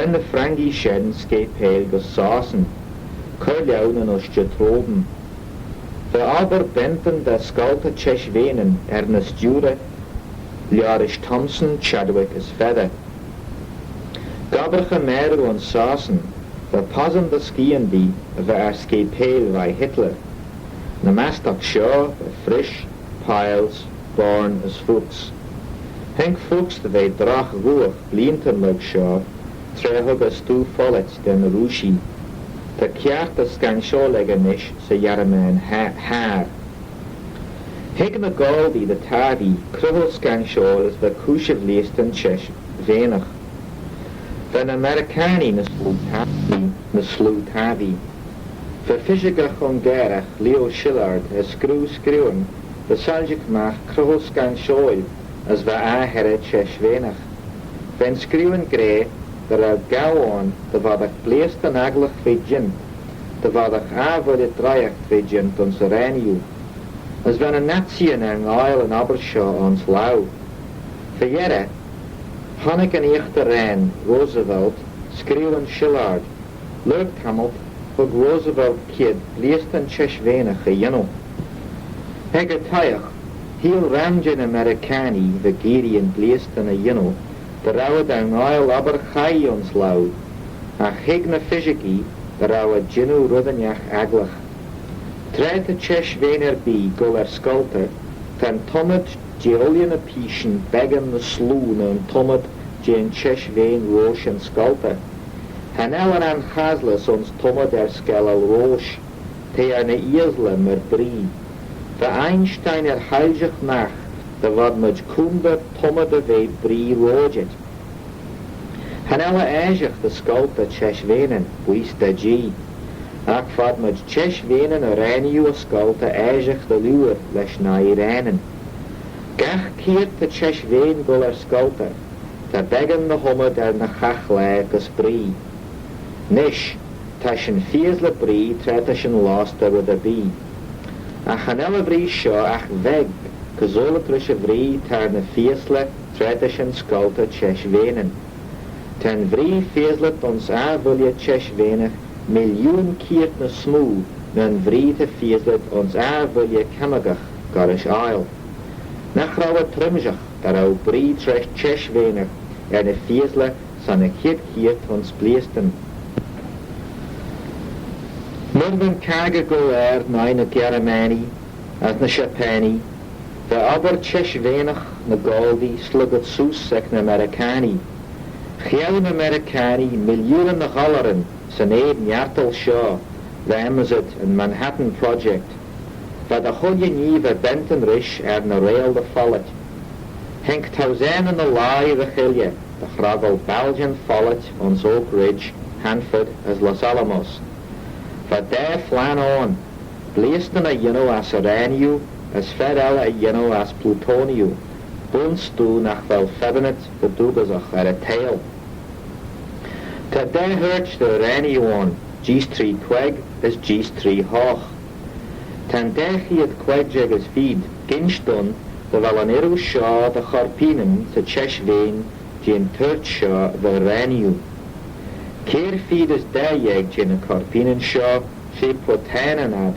Then the Frangie shen skeipel go sausen, curleaunen os troben. The aber benten da scalte cheshvenen Ernest Jure, Liarish Thompson, Chadwick as feather. Gaberge meru on sausen, the possum the skiandi, the skeipel by Hitler. Na mastak shaw, the frisch, piles, born as fuchs. Henk fuchs the ve drach ruach, blinten leg shaw, trehug as stu follet den rushi. The kiart as scan shaw leganish, se yaraman haar. Hig na galdi the tavi, kruhel scan shaw as the kushev leisten chesh, venach. Then Americani na slu tavi. Ver fysigach on gerach, Leo Shillard, a screwen, the Celtic mach kruhel scan shaw, as va ahere chesh venach. Ven screwen grey, der gauon, de vadach bleest an aglach vegin, de vadach avode draiach vegin on sereniu, as van a natien ang oil en Abershaw ons lau. Verjere, Hannik en echte Rijn, Roosevelt, schreeuwen Shillard, leuk hamelt, hug Roosevelt kid, bleest an chesh venach a yinno. Hege taiach, heel ramjin Americani, the Gideon bleest an a yinno, de rauwe dan oil aber chai ons lau, a higna fysigi, de rauwe jinu ruddenjach aglach. Treed a chesh vener bi, gul sculter, ten tommet geolian a pischen, beggen the sloon en tommet gen chesh vein roche en sculter. Han ellen an chasles ons tommet skellel roche, te na iesle mer brie. De Einstein heilgich nach, de wat mej kumbe tommet de ve brie roget. Han ellen eisich de sculter chesh venen, buis de G. Ac vad mej chesh venen a reniu a sculter eisich de luer lesh na Iranen. Gach kiert de chesh vein gul sculter, ta beggen de homme na chachle gus brie. Nish, ta shin fiesle brie tret shin lost with a bee. Ach an elle brie sho ach weg, gezole trische brie tar na fiesle tret shin sculter chesh venen. Ten brie fieslet ons avulje chesh venig, miljoen kiert na smoe, nan brie te fieslet ons avulje kamagach, garish oil. Nach rauwe trimjach, dar au brie tresh chesh venig, na fiesle san a kiert ons bleesten. Murven kage go na Geramani, as na Chapani, the aber chesh venach na Galdi slugget soes ek na Americani. Geen Americani, miljoenen na Galleren, san eben jartel shaw, the Amazon and Manhattan Project, but a hodje nieve benten rish na rail de follet. Henk tausen na lai the gilje, the gravel Belgian follet ons Oak Ridge, Hanford as Los Alamos. But there flan on, bleesten a as Araniu, as fedel a as Plutoniu, bunstu nach vel febenet the dubazach a tail. Ta there hurch the Araniu on, G3 queg as G3 hoch. Tan there he at quegjeg as feed, ginstun, the Valaniru shaw the Charpinen, the chesh vein, gin turt shaw the Araniu. Keer feed is dayeg gin a Carpinen shaw, she potanen ad.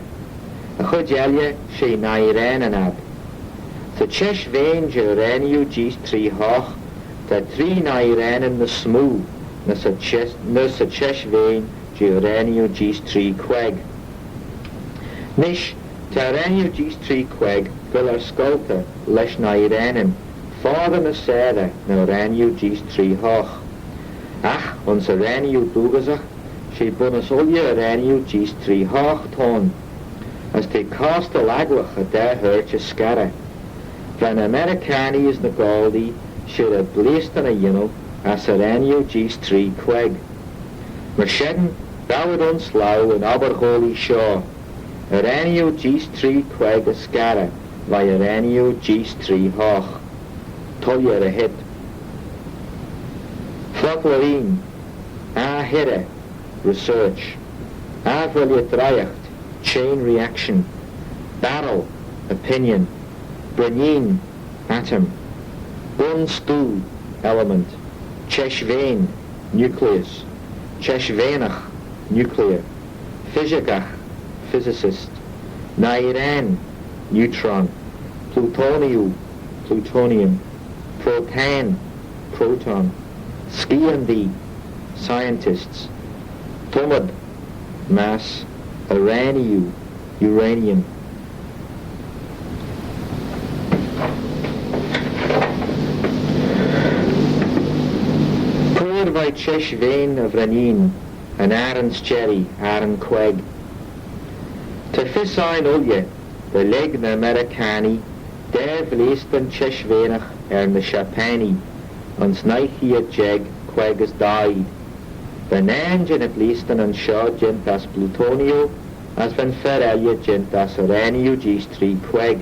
A chujelje she nairanen ad. The chesh vein jereniu G3 hoch, the 3 nairanen the smooth, nus a chesh vein jereniu G3 queg. Nish, tereniu G3 queg, guller sculter, lesh nairanen, father na seda, no reniu G3 hoch. Ach, ons Araniu dugazach, she bonus olje Araniu G3 hoch ton, as te cast a lagwach a der hurch a scarra. Van Americani is na Galdi, should a bleest an a as Araniu G3 queg. Mershedden, bowed ons lau in Abergoli shaw, Araniu G3 queg a scarra, by Araniu G3 hoch. Tolje a hit. Floklarine, hidde, research, volje chain reaction, barrel, opinion, brenyin, atom, bun stu, element, chesh vein, nucleus, Cheshvenach, nuclear, Physicach, physicist, Nairan, neutron, Plutoniu, plutonium, Protan, proton, Skiandi, scientists, Tumad, mass, Uraniu, uranium. Poor by Cheshvain of Ranin, an Aaron's cherry, Aaron Queg. Te Fissain Ulje, the leg na Americani, der vleestan Cheshvainach na Chapani, ons naichia jeg Queg is died. The Nanjan at least an shaw gent as Plutonio, as van Ferelje gent as Uraniu G3 Queg.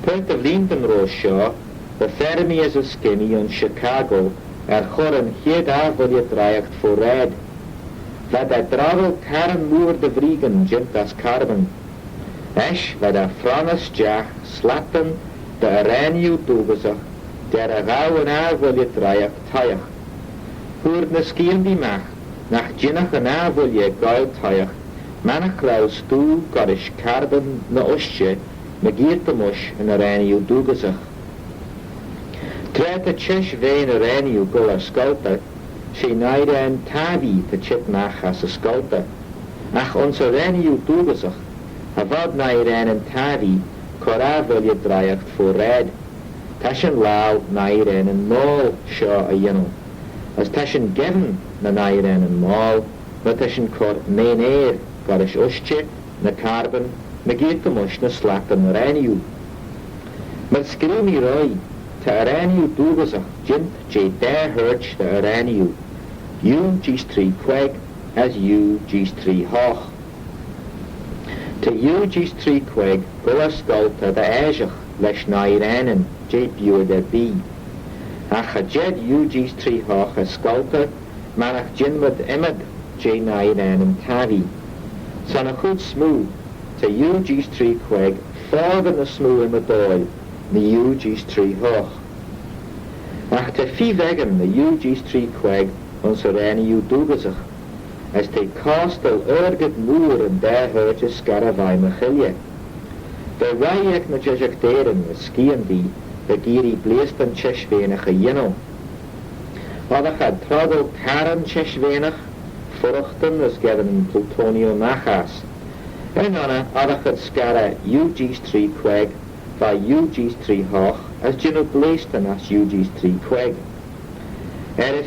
Pert of Linden Rose Shaw, the Fermi as a skinny on Chicago, choran hied avulje draagt voor red. Wat dravel Karen moer de vriegen gent as carbon. Esch wat Frannis Jach slatten de Uraniu toegezag, der rauwen avulje draagt taiach. Hoer na skien die mag, nach jinnach en avulje gael taiach, manach raus toe garish carbon na osje, me gierte mosh en Uraniu toegezag. Tret a Chesh vein Uraniu gul a sculptor, she naide en tavi te chit nach as a sculptor. Ach ons Uraniu toegezag, havad naide en tavi, cora vilje draagt voor red. Tashin lau naide en Noal shaw a yeno. As tashin geven na naide en Noal, na tashin cor main air, garish osje, na carbon, me gierte mosh na slatten Uraniu. Maar skriw mi roi, te Uraniu toegezag, jint je der hurch de Uraniu. U G3 Queg as U G3 hoch. Te U G3 Queg gula sculta de eisach lesh na Iranen, je buur de B. Ach a jed U G3 hoch a sculta, manach jinmud imad je na Iranen tavi. Son a goed smoo, te U G3 Queg forgan a smoo in the doil, the U G3 hoch. Ach te fi vegan the U G3 Queg ons Uraniu toegezag, as te kastel erget moer en der hurtje scaravai mechilje. De rijek na jejecteren is skien die, de giri bleestan Cheshvenige jeno. Adach had tragel karen Cheshvenig, vruchten is geven plutonio nachas. En anna adach had scara UG3 Queg, va UG3 hoch, as jeno bleestan as UG3 Queg.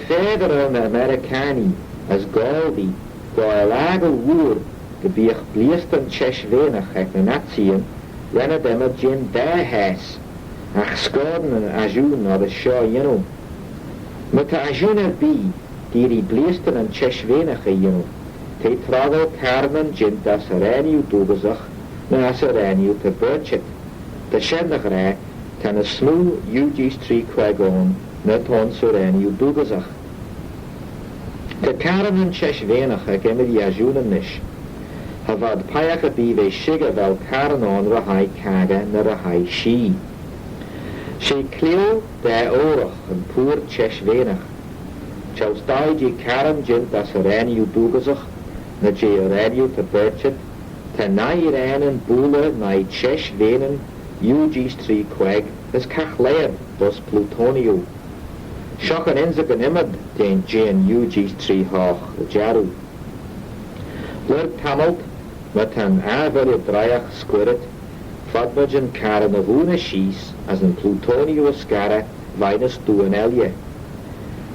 Verder aan Americani, as Galdi, door lagel woer, gebieg bleestan Cheshvenach ek na natien, renne dem a jin der hes, ach skoden en ajoen na de shaw jeno. Met de ajoen bi, die bleestan en Cheshvenach jeno, te travel karnen jin das Uraniu toegezag, na as Uraniu te burchet. De shendig rij, ten a smoo UG3 Queg on, net ons Uraniu toegezag. De karen en Cheshvenach ek emme die ajoenen nish, havad paiach a bive shigge wel karen on rahai kaga na rahai shi. She kleo de orach en poer Cheshvenach. Chaus dai je karen jint as Uraniu toegezag, na je Uraniu te burchet, te na Iranen boele na Cheshvenen UG3 Queg is kach leer dos Plutonio. Shock an inzig an imad den Jane UG3 hoch the jaru. Lur tamalt met an averje draiach squirit, fadmudjan karen of una shies as an Plutonio scara vinus duan elje.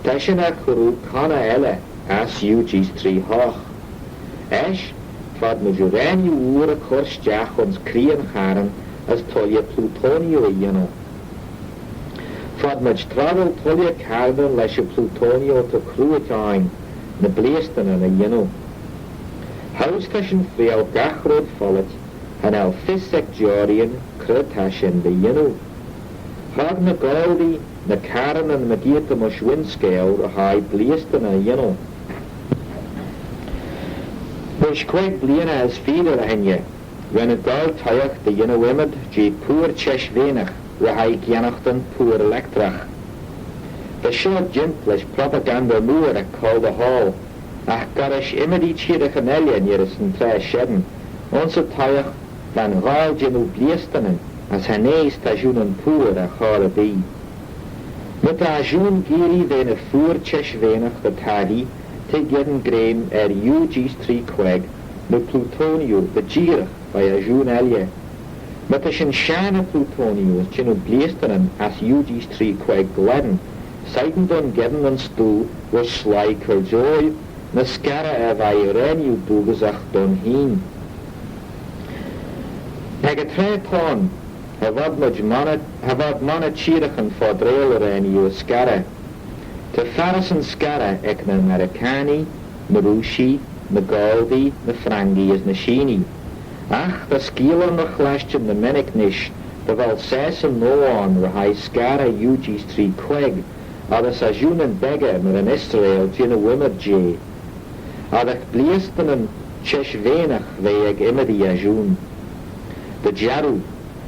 Tashina churu kana ele as UG3 hoch. Esh fadmud Uraniu ura kors jach ons krien charen as tolje Plutonio jeno. Fad much travel tolje carbon lesje Plutonio te cruetain, na bleestan en a jeno. Haustashen veel gachrod follet, en al fissek jorian crutashen de jeno. Hag na galdi, na karen en magieta mosh windscale, a high bleestan a jeno. Bush quite bliena as feeder henje, when a gal tayach de jeno imad, je poor Cheshvenach, rahai gianachten poor elektrach. De The seo jint leis propaganda múr a call the hall, ach garis imidí tíirech an eile níras an tre sheden, onsa taiach van ghail jinú bliestanen as hanéis tajún an púr a char a bí. Met a jún gíri vein a fúr teshvénach de tali, te gedden greim UG's 3 kweg, no plutonio de gírach by a jún eile. Met a sin shana plutonio as jinú bliestanen as UG's 3 kweg gledden, Seiten don gedden an stoel was slai curjoy, na scara vai reniu dugazach don heen. Ag a tre ton, havad mana chirachan fodreel reniu a scara. Te faras an scara ec na Americani, na Rushi, na Galdi, na Frangi as na Shini. Ach, da skieler na chlastjen na menik nish, da val ses an Noal rahai scara UG's 3 kweg, Adas a jún an bege mar an Israel dyn y wymad je. Adach bliestan an teshvénach ve ag imadi a jún. De jarú,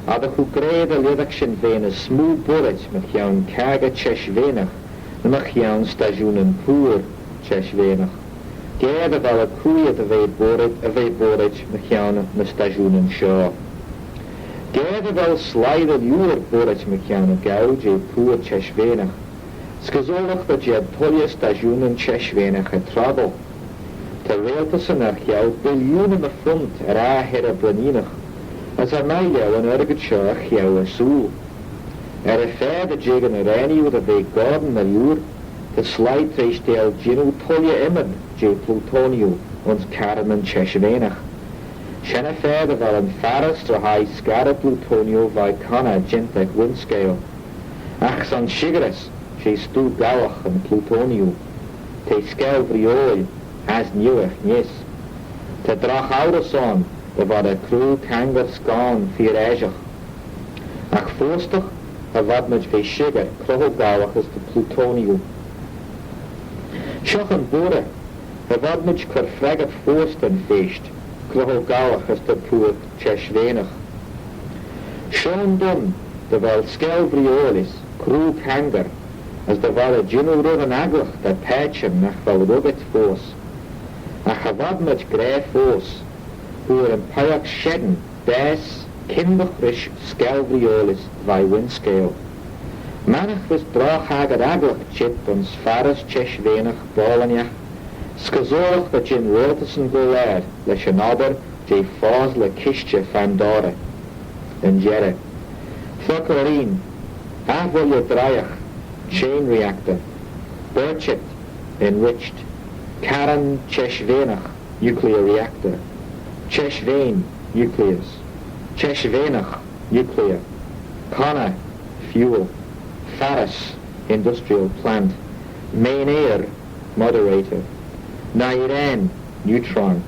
adach u gred a lidach sin vein a smú burit mach jaun caga teshvénach, na mach jaun sta jún an púr teshvénach. Ged a val a cúiad a ve burit mach jaun na sta jún an seo. Ged a val slaid a liúr burit mach jaun a gaud je púr teshvénach. Skazolach dat je tolje stajoen en teshvénach a trabel. Ter réaltas an archeal biljoenen a front a her a blaninach, as a mailjou an ergad seo archeal a soel. A fed a jegan a reniu da ve gordon a liúr, te slide treis deel ginu tolje imad je plutonio, ons karam an teshvénach. Shen a fed a val an faras to hai skara plutonio vai kana jintech windscale. Ach san shigaras, sé stú gawach an plutonio, te skel vrioi, as nieuwech nies. Te drach auras on, de vad a crew kangar skan fyr eisach. Ach fostach, a vad maj ve shigar, kroho gawach as de plutonio. Shoch an bore, a vad maj kar fregat fost an feest, kroho gawach as de púr teshvénach. Sean dun, de val skel vriolis, crew kangar, as de var a ginu rud an aglach da pechen nach val ruget fós. Ach a vad maj gré fós, hwyr an paiach sheden, des, kindach rish skelvriolis vai windscale. Manach vis drach agad aglach chit ons faras teshvénach balaniach, skazorach da gin rotas an golad, leis an aber je fás le kistje fandare. En jere. Focarín, avolio draiach, chain reactor, Birchit, enriched, Karan teshvénach, nuclear reactor, Teshvén, nucleus, Teshvénach, nuclear, Kana, fuel, Faras, industrial plant, Main air, moderator, Nairan, neutron,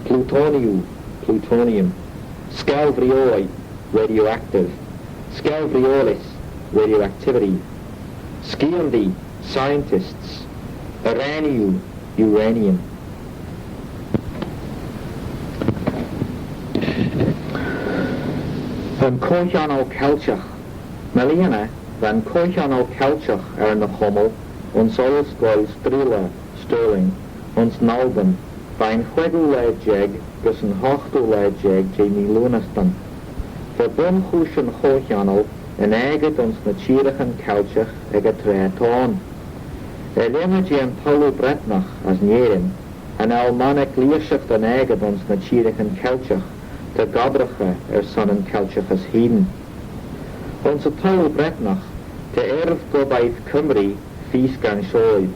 Plutonio, plutonium, Skelvrioi, radioactive, Skelvriolis, radioactivity, Skiandi, scientists, Uraniu, uranium. Van Culture Culture, Meliana, van Culture Culture na Hummel, ons alles goil Strila, Sterling, ons Nalben, van Huegel Ledjeg, gus een Hochtel Ledjeg, Jamie Lunastan. Verbun Hushan Culture, en eiget ons natierige culture ag a treatoon. Lemmertje en Paulo Bretnach as Nieren, en almanek leerschaft en eiget ons natierige culture, te gabrache son en culture as heden. Onze Paulo Bretnach, te erf go baith Cymru, fies gan sioed.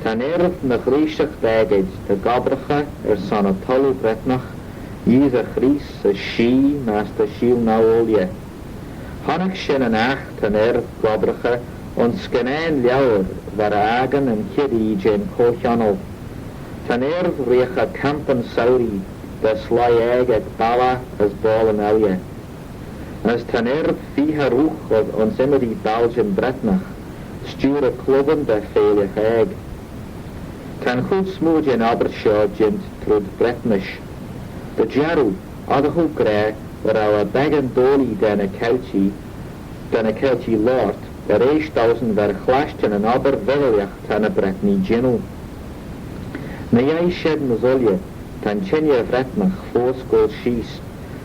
Tan erf na griesach deged, te gabrache son a Paulo Bretnach, ydd a chris a shi nas te shiel na olie. Hanach sin an acht an gabracha on scanen liawr var agan an kiddy jen Culture. Tan recha campan sauri da slai ag bala as ball an alia. As tan fiha ruch of ons imedi Belgian Bretnach, stuur a clubben da feiliach ag. Tan goed smood jen Abershaw jent trud Bretnish. De jaru, adahu gre, waar our bagan doli dan a kelchi lort, 8,000 ver chlastin an aber verliach tan a Bretni ginu. Na iai shed na zolje, tan chenje vretnach fos gol shies,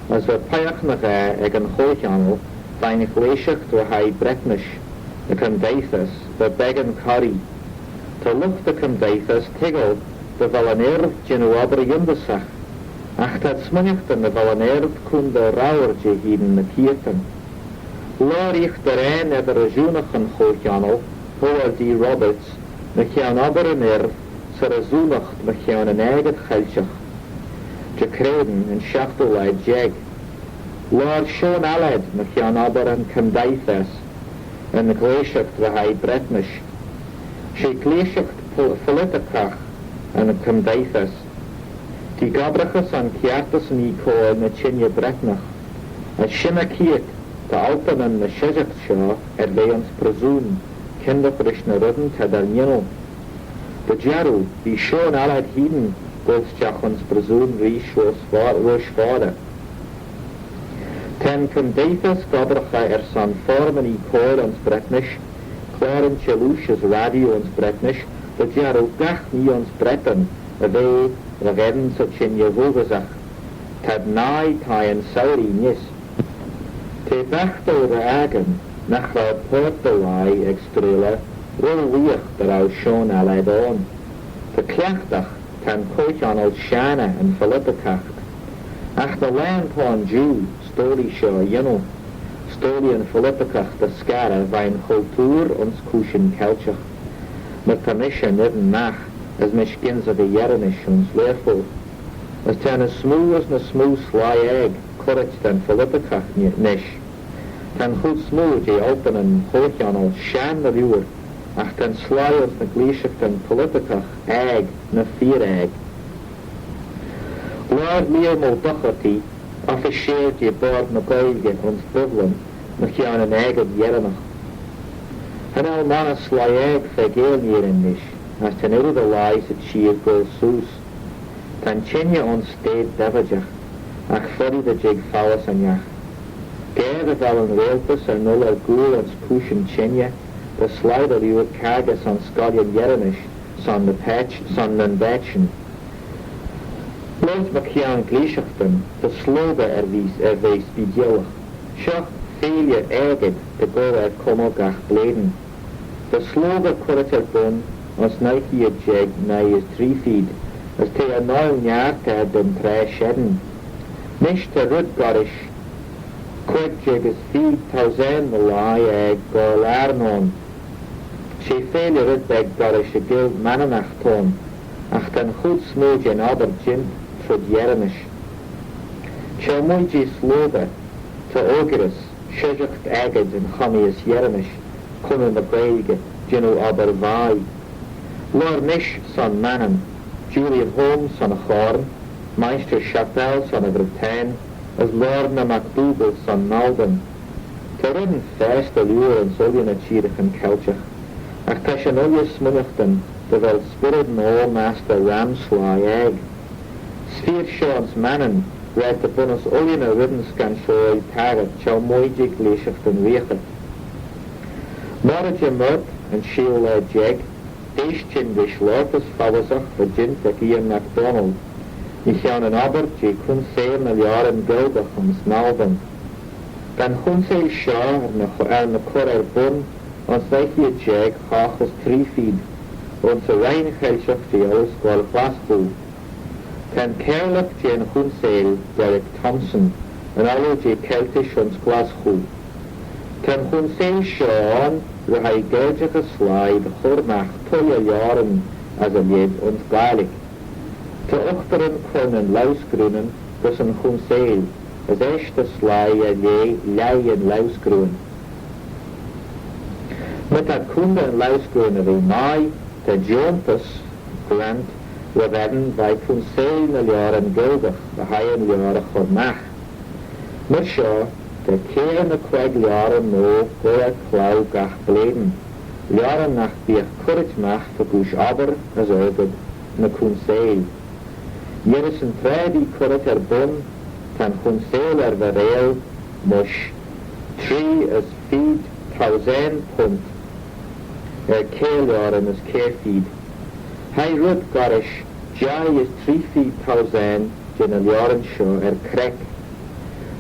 as ver paiach na ga ag an choichanel, feinig leisiach to hai Bretnish, a cymdeithas, ver began cari. Ta lucht a cymdeithas tigol, de fel an erf ginu aber yundasach, ach tad smynniachtan na fel an erf cwn de rawr je hiden na kiertan. Lor ich der ein eber a zoenach an choichanel, Howard D. Roberts, na chian aber an erf, sy'r a zoenacht na chian an eiged chelchach. Je creden yn siachtolai jeg. Lor Sean Aled na chian aber an cymdeithas, yn y gleisiacht dda hai Bretnish. Si gleisiacht politicach yn y cymdeithas. Di gabrachas an ciartas ni coel na chinja Bretnach, a sinna ciat da altan yn na siajacht sio leons presoon, kindach rish na rydyn tad ar nienol. Da jarw, di Sean Aled hiden golsjach ons presoon rish roos vare. Ten cymdeithas gabracha san formen I coel ons Bretnish, klaar in Chelouche as radio ons Bretnish, da jarw gach ni ons Breton, a ve ragedden so chinja vogazach, tad nai taien sauri nis. Te bachto de agen, nach la portolai extrela, rol wiach dar au Sean Aled on. Te kleachtach tan coichanol shana en philippikacht. Ach de land pon Jew, stoli sho yeno, stoli en philippikacht de skara vain cultuur ons kushin kelchach. Met permisha nidden nach, as mishkins of the yerenish ons leerful. As ten as smooth as na smooth sly egg, courage ten philippikacht nish. Ten goed smooth je open en coichanol shan na viewer, ach ten sly ons na gleeshach ten philippikach egg na vier egg. Lord meer mo dachati, afficheerd je boord na goilge ons bubbelen, na chian an egg of yerenach. En al man sly egg fegeel meer in nish, as ten uru de lies het sheer go soos. Ten chinja ons steed devajach, ach fuddy de jig fawas an jach. Geir de vel an reelpus nul goel ons kushin chinja, de slider uur cargas on scollion yerenish, son de patch, son den batchen. Loos macian gleeshachten, de sloga wees bidjellach. Shach feilje eged de go komogach bleden. De sloga kurret bun, ons naiki jeg nai is 3 feet, as te a noil njaarta den 3 shedden. Nish te rudgarish, quick jeg is 4,000 malai eg go larnon. She feilje rudbeg garish a gild mananach ton, ach ten goed smooj en aber jint trud yerenish. Shall moiji sloga, te ogirus, shijacht agad en chamias yerenish, kunnen de breige, jinu aber vai. Lord Nish son Manan, Julian Holmes son a Chorn, Meister Chappelle son a Britain, as Lord na MacDougall son Malden. Te ridden fest a luur en zoljen a chirich en kelchach, ach tashan olje smunnichten, de wel spirit no master ramsly egg. Sphere Sean's Manan, red de bunus oljen a ridden scan shoy tagat, chal moijig leeshachten weechet. Norage murt en shiel jeg, Eistjen de Schlotus fawasach voor Jint ag Ian MacDonald. Ich gaan een aber je kun zeer na jaren gildach ons nalden. Dan kun zeer sja na kor bun, ons neich je jeg chachas 3 feet, ons a rein chelchach je alles gwal glasboel. Dan kerlach je een kun zeer Derek Thompson, en allo je keltisch ons glasgoel. Dan kun zeer sja we hij geldje geslaai de chormach 2 jaren as a lid ons Gaelic. Te ochteren kunnen luisgroenen dus een groen zeel, as echte slaai a leien luisgroen. Met dat kunde en luisgroenen wie mai, de jontes grant, we werden bij kun zeel na jaren guldig, de heien jaren chormach. Met zo, de keren de kweg jaren no goeie klauw gach bleden. Jaren nach biech kurrit mach vergush aber as oeged na kun zeel. Jeres een tredi kurrit bun, tan kun zeel verreel, mush 3 as feed £1,000 céileáran is céirfíd. Hai rud garis Jai is 3,000 gin a learan seo crec.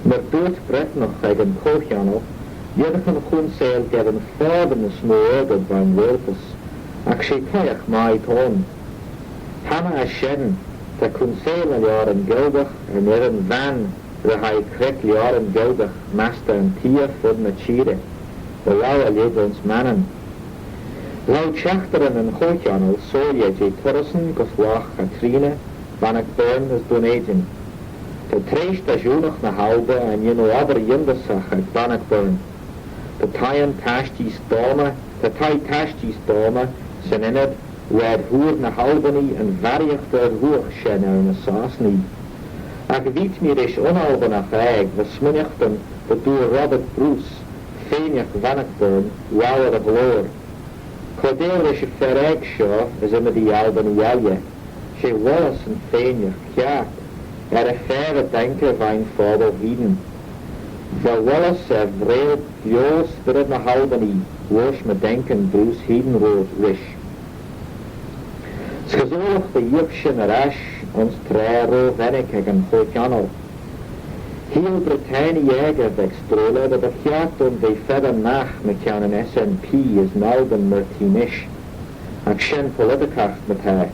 Mar dúirt bretnach ag an cócheanal, dhéadach an chunsail gevan fádan na smóagad bhain Wórpas, ach sé caiach mai tón. Hama a sin, ta chunsail a learan gildach an van ra hai crec learan gildach masta an tia fud na tíre, the lau a lédons manan. Lau teachtaran an chócheanal sólia jé Torrason go flach a tríne, Bannockburn is Dunedin. Tá tréis staisiúnach na halba an dionú aber yindasach ag Bannockburn. Tá tai taishtí stáma san inad wed húr na halbaní an bhariachtar huach sin na sásní. Ag vít mi is onalbanach ag va smuneachtan ba dúr Robert Bruce, féineach Bannockburn, wawar a glór. Codéir is a ferreg seo is imadi alban ialje. Sé Wallace an féineach ceart, a fair a denke bhain fábal híden. Va Wallace a bhréil bios spirid na halbaní, wos me denken Bruce híden rood rish. Schazolach de jup sin a rash, ons trero vennig ag an chócheanal. Heel Britannia ag extrole dat a cheart de fedda nach me cean an SNP is Melbourne Martinish, ag sin politicach met haar.